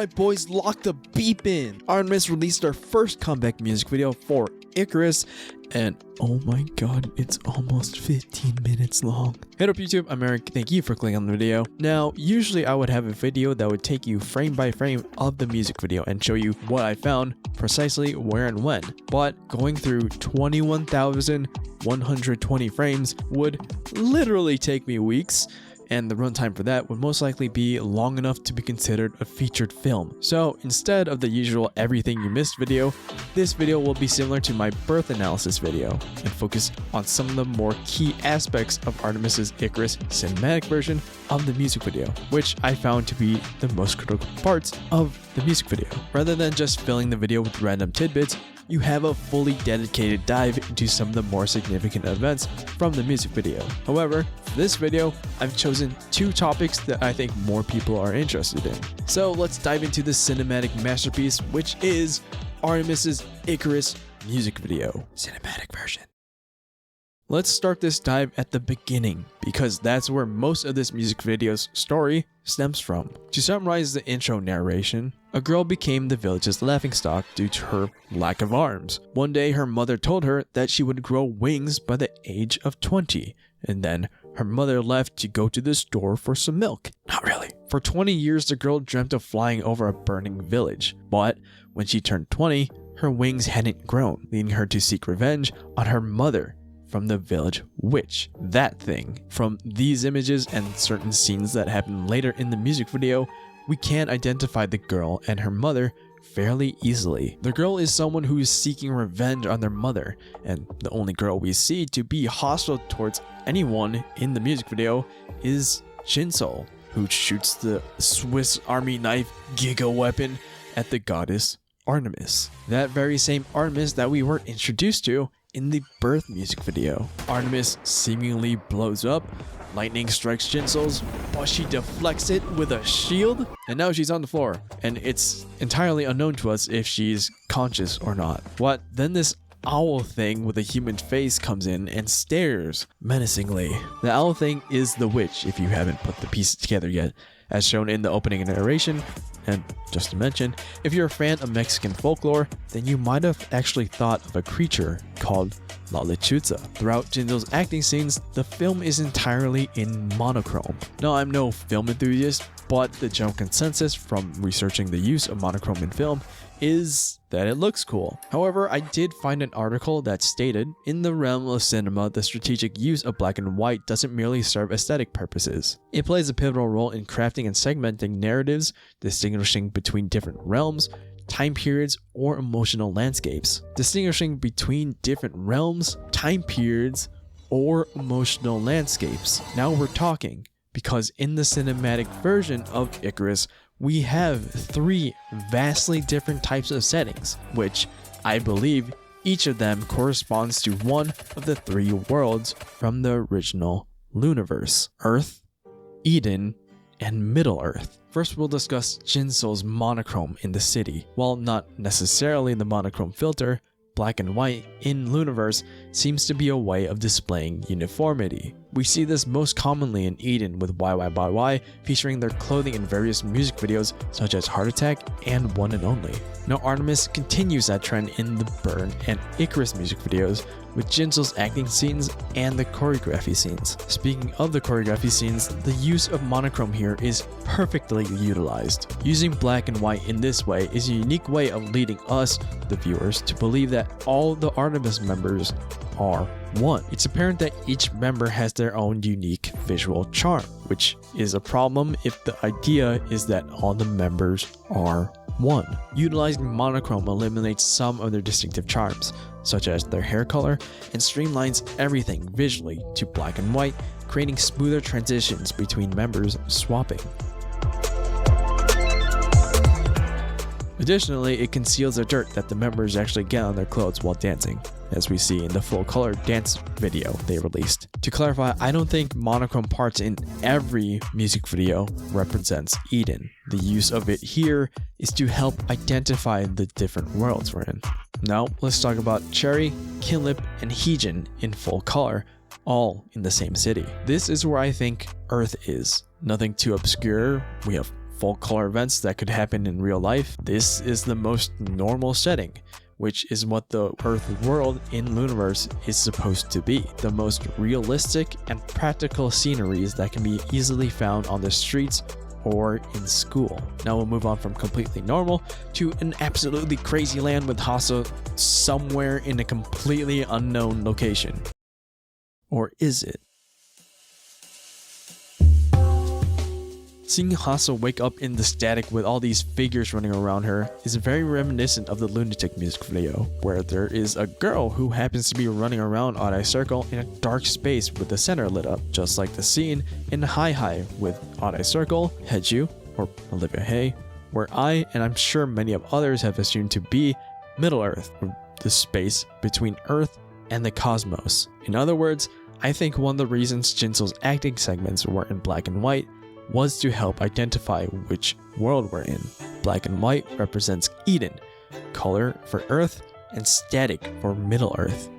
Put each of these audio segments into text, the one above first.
Alright boys, lock the beep in. ARTMS released their first comeback music video for Icarus, and oh my god, it's almost 15 minutes long. Hey up YouTube, I'm Eric, thank you for clicking on the video. Now, usually I would have a video that would take you frame by frame of the music video and show you what I found, precisely where and when, but going through 21,120 frames would literally take me weeks, and the runtime for that would most likely be long enough to be considered a featured film. So instead of the usual everything you missed video, this video will be similar to my birth analysis video and focus on some of the more key aspects of ARTMS' Icarus cinematic version of the music video, which I found to be the most critical parts of the music video. Rather than just filling the video with random tidbits, you have a fully dedicated dive into some of the more significant events from the music video. However, for this video, I've chosen two topics that I think more people are interested in. So let's dive into the cinematic masterpiece, which is ARTMS' Icarus music video cinematic version. Let's start this dive at the beginning, because that's where most of this music video's story stems from. To summarize the intro narration, a girl became the village's laughingstock due to her lack of arms. One day her mother told her that she would grow wings by the age of 20, and then her mother left to go to the store for some milk. Not really. For 20 years the girl dreamt of flying over a burning village, but when she turned 20, her wings hadn't grown, leading her to seek revenge on her mother from the village witch, that thing. From these images and certain scenes that happen later in the music video, we can identify the girl and her mother fairly easily. The girl is someone who is seeking revenge on their mother, and the only girl we see to be hostile towards anyone in the music video is XIIX, who shoots the Swiss Army knife giga weapon at the goddess ARTMS. That very same ARTMS that we were introduced to in the birth music video. ARTMS seemingly blows up, lightning strikes XIIX, but she deflects it with a shield, and now she's on the floor, and it's entirely unknown to us if she's conscious or not. What? Then this owl thing with a human face comes in and stares menacingly. The owl thing is the witch, if you haven't put the pieces together yet, as shown in the opening narration. And just to mention, if you're a fan of Mexican folklore, then you might have actually thought of a creature called La Lechuza. Throughout XIIX's acting scenes, the film is entirely in monochrome. Now, I'm no film enthusiast, but the general consensus from researching the use of monochrome in film is that it looks cool. However, I did find an article that stated, in the realm of cinema, the strategic use of black and white doesn't merely serve aesthetic purposes. It plays a pivotal role in crafting and segmenting narratives, distinguishing between different realms, time periods, or emotional landscapes. Distinguishing between different realms, time periods, or emotional landscapes. Now we're talking, because in the cinematic version of Icarus, we have three vastly different types of settings, which I believe each of them corresponds to one of the three worlds from the original Loonaverse: Earth, Eden, and Middle-earth. First, we'll discuss XIIX's monochrome in the city. While not necessarily the monochrome filter, black and white in Loonaverse seems to be a way of displaying uniformity. We see this most commonly in Eden with YYYY featuring their clothing in various music videos such as Heart Attack and One and Only. Now ARTMS continues that trend in the Burn and Icarus music videos with XIIX's acting scenes and the choreography scenes. Speaking of the choreography scenes, the use of monochrome here is perfectly utilized. Using black and white in this way is a unique way of leading us, the viewers, to believe that all the ARTMS members are one. It's apparent that each member has their own unique visual charm, which is a problem if the idea is that all the members are one. Utilizing monochrome eliminates some of their distinctive charms, such as their hair color, and streamlines everything visually to black and white, creating smoother transitions between members swapping. Additionally, it conceals the dirt that the members actually get on their clothes while dancing, as we see in the full color dance video they released. To clarify, I don't think monochrome parts in every music video represents Eden. The use of it here is to help identify the different worlds we're in. Now, let's talk about Cherry, Kinlip, and Heejin in full color, all in the same city. This is where I think Earth is. Nothing too obscure. We have full color events that could happen in real life. This is the most normal setting, which is what the Earth world in Looniverse is supposed to be. The most realistic and practical sceneries that can be easily found on the streets or in school. Now we'll move on from completely normal to an absolutely crazy land with Hasa somewhere in a completely unknown location. Or is it? Seeing Hasa wake up in the static with all these figures running around her is very reminiscent of the LOONATIC music video, where there is a girl who happens to be running around on a circle in a dark space with the center lit up, just like the scene in Hi Hi with On a Circle, Heju, or Olivia Hay, where I, and I'm sure many of others have assumed to be Middle Earth, or the space between Earth and the cosmos. In other words, I think one of the reasons Jinso's acting segments were in black and white was to help identify which world we're in. Black and white represents Eden, color for Earth, and static for Middle Earth.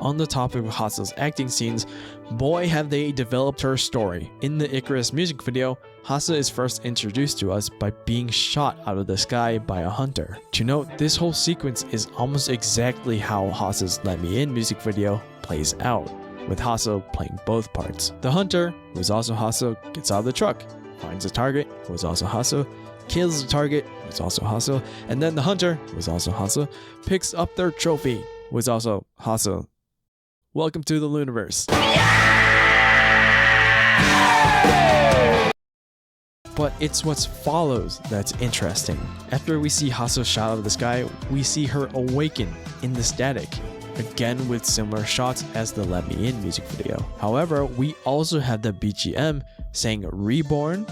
On the topic of Hasa's acting scenes, boy have they developed her story. In the Icarus music video, Hasa is first introduced to us by being shot out of the sky by a hunter. To note, this whole sequence is almost exactly how Hasa's Let Me In music video plays out, with Hasa playing both parts. The hunter, who is also Hasa, gets out of the truck, finds a target, who is also Hasa, kills the target, who is also Hasa, and then the hunter, who is also Hasa, picks up their trophy, who is also Hasa. Welcome to the Looniverse. But it's what follows that's interesting. After we see Hasa shot out of the sky, we see her awaken in the static, again with similar shots as the Let Me In music video. However, we also have the BGM saying Reborn,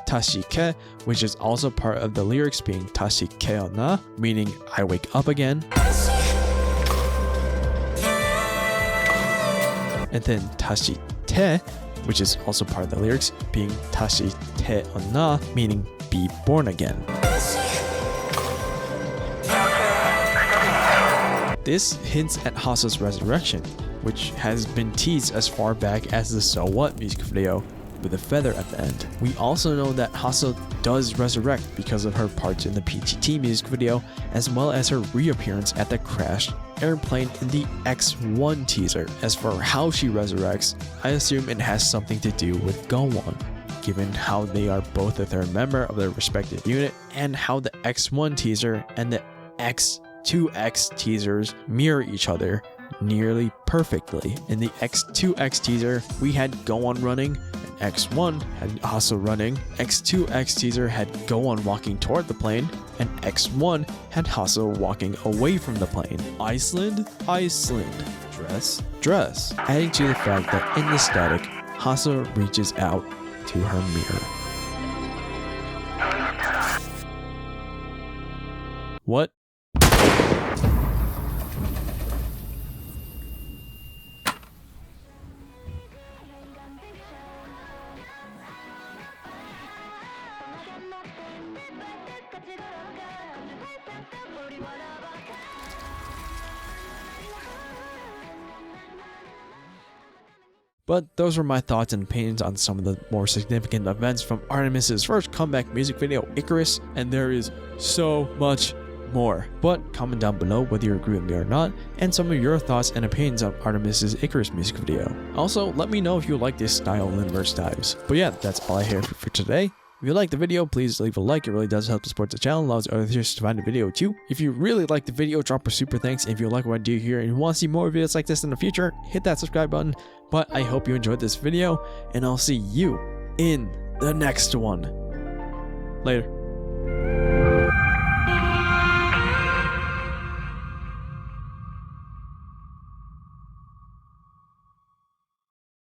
Tashike, which is also part of the lyrics being Tashikeona, meaning I wake up again, and then Tashite, which is also part of the lyrics being Tashiteona, meaning be born again. This hints at Hasa's resurrection, which has been teased as far back as the So What music video with a feather at the end. We also know that Hasa does resurrect because of her parts in the PGT music video, as well as her reappearance at the crashed airplane in the XIIX teaser. As for how she resurrects, I assume it has something to do with Gowon, given how they are both a third member of their respective unit, and how the XIIX teaser and the XIIX teasers mirror each other nearly perfectly. In the XIIX teaser, we had Gowon running, and XIIX had Hasa running. XIIX teaser had Gowon walking toward the plane, and XIIX had Hasa walking away from the plane. Iceland, dress, dress. Adding to the fact that in the static, Hasa reaches out to her mirror. What? But those were my thoughts and opinions on some of the more significant events from ARTMS' first comeback music video, Icarus, and there is so much more. But comment down below whether you agree with me or not, and some of your thoughts and opinions on ARTMS' Icarus music video. Also, let me know if you like this style of Looniverse dives. But yeah, that's all I have for today. If you liked the video, please leave a like. It really does help to support the channel and allows others to find the video too. If you really like the video, drop a super thanks. And if you like what I do here and you want to see more videos like this in the future, hit that subscribe button. But I hope you enjoyed this video, and I'll see you in the next one. Later.